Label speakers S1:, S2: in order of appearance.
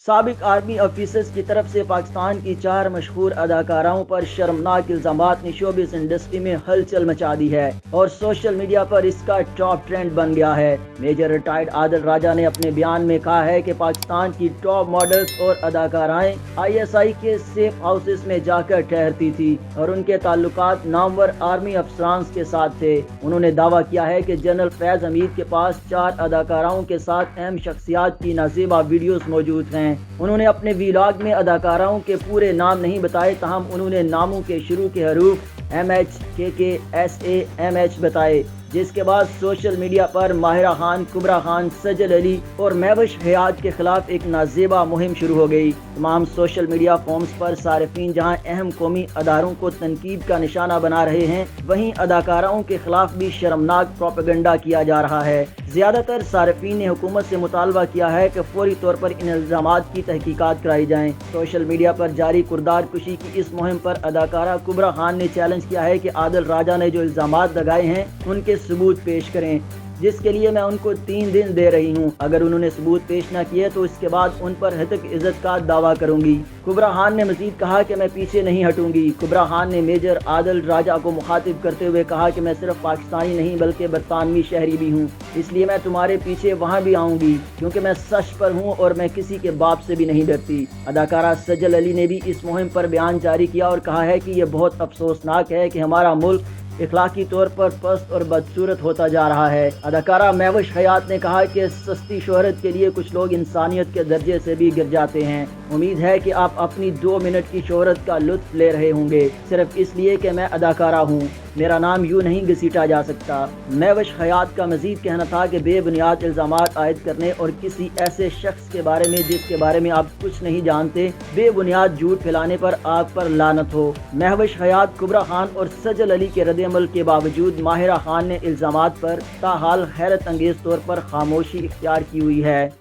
S1: साबिक army officers की तरफ से पाकिस्तान की 4 मशहूर अदाकाराओं पर शर्मनाक इल्जामात ने शोबिस इंडस्ट्री में हलचल मचा दी है और सोशल मीडिया पर इसका टॉप ट्रेंड बन गया है। मेजर रिटायर्ड आदिल राजा ने अपने बयान में कहा है कि पाकिस्तान की टॉप मॉडल्स और अदाकाराएं ISI के सेफ हाउसेस में जाकर ठहरती थी और उनके ताल्लुकात नामवर आर्मी अफसरान के साथ थे। उन्होंने दावा किया है कि जनरल फैज हमीद के पास 4 अदाकाराओं के साथ अहम शख्सियात की नाज़ेबा वीडियोस मौजूद हैं। उन्होंने अपने वीलॉग में अदाकाराओं के पूरे नाम नहीं बताए, ताहम उन्होंने नामों के शुरू के हरूफ MH, KK, SA, MH बताए, जिसके बाद सोशल मीडिया पर माहिरा खान, कुबरा खान, सजल अली और महविश हयात के खिलाफ एक नाजेबा मुहिम शुरू हो गई। तमाम सोशल मीडिया फॉर्म्स पर सारिफीन जहां अहम कौमी अदारों को तनकीद का निशाना बना रहे हैं, वहीं अदाकाराओं के खिलाफ भी शर्मनाक प्रोपेगेंडा किया जा रहा है। ज्यादातर सारिफीन ने हुकूमत से मुतालबा किया है कि फौरी तौर पर इन इल्जामात की तहकीकात कराई जाएं। सोशल मीडिया पर जारी कुर्दार कुशी की इस मुहिम पर अदाकारा कुबरा खान ने चैलेंज किया है कि आदिल राजा ने जो इल्जामात लगाए हैं उनके सबूत पेश करें, जिसके लिए मैं उनको 3 दिन दे रही हूं। अगर उन्होंने सबूत पेश न किए तो इसके बाद उन पर हतक इज्जत का दावा करूंगी। कुबरा खान ने मजीद कहा कि मैं पीछे नहीं हटूंगी। कुबरा खान ने मेजर आदिल राजा को मुखातिब करते हुए कहा कि मैं सिर्फ पाकिस्तानी नहीं बल्कि बरतानवी शहरी भी हूं, इसलिए मैं तुम्हारे पीछे वहां भी आऊंगी क्योंकि मैं सच पर हूं और मैं किसी के बाप से भी नहीं डरती। अदाकारा सजल अली ने भी इस मुहिम पर बयान जारी किया और कहा है कि यह बहुत अफसोसनाक है कि हमारा मुल्क इखलाकी तौर पर पस्त और बदसूरत होता जा रहा है। अदाकारा महविश हयात ने कहा कि सस्ती शोहरत के लिए कुछ लोग इंसानियत के दर्जे से भी गिर जाते हैं। उम्मीद है कि आप अपनी 2 मिनट की शोहरत का लुत्फ ले रहे होंगे सिर्फ इसलिए कि मैं अदाकारा हूँ। मेरा नाम यूँ नहीं घसीटा जा सकता। महविश हयात का मजीद कहना था कि बेबुनियाद इल्जामात आयद करने और किसी ऐसे शख्स के बारे में जिसके बारे में आप कुछ नहीं जानते बेबुनियाद झूठ फैलाने पर आग पर लानत हो। महविश हयात, कुबरा खान और सजल अली के रद्द-ए-अमल के बावजूद माहिरा खान ने इल्जामात पर ताहाल हैरत अंगेज तौर पर खामोशी इख्तियार की हुई है।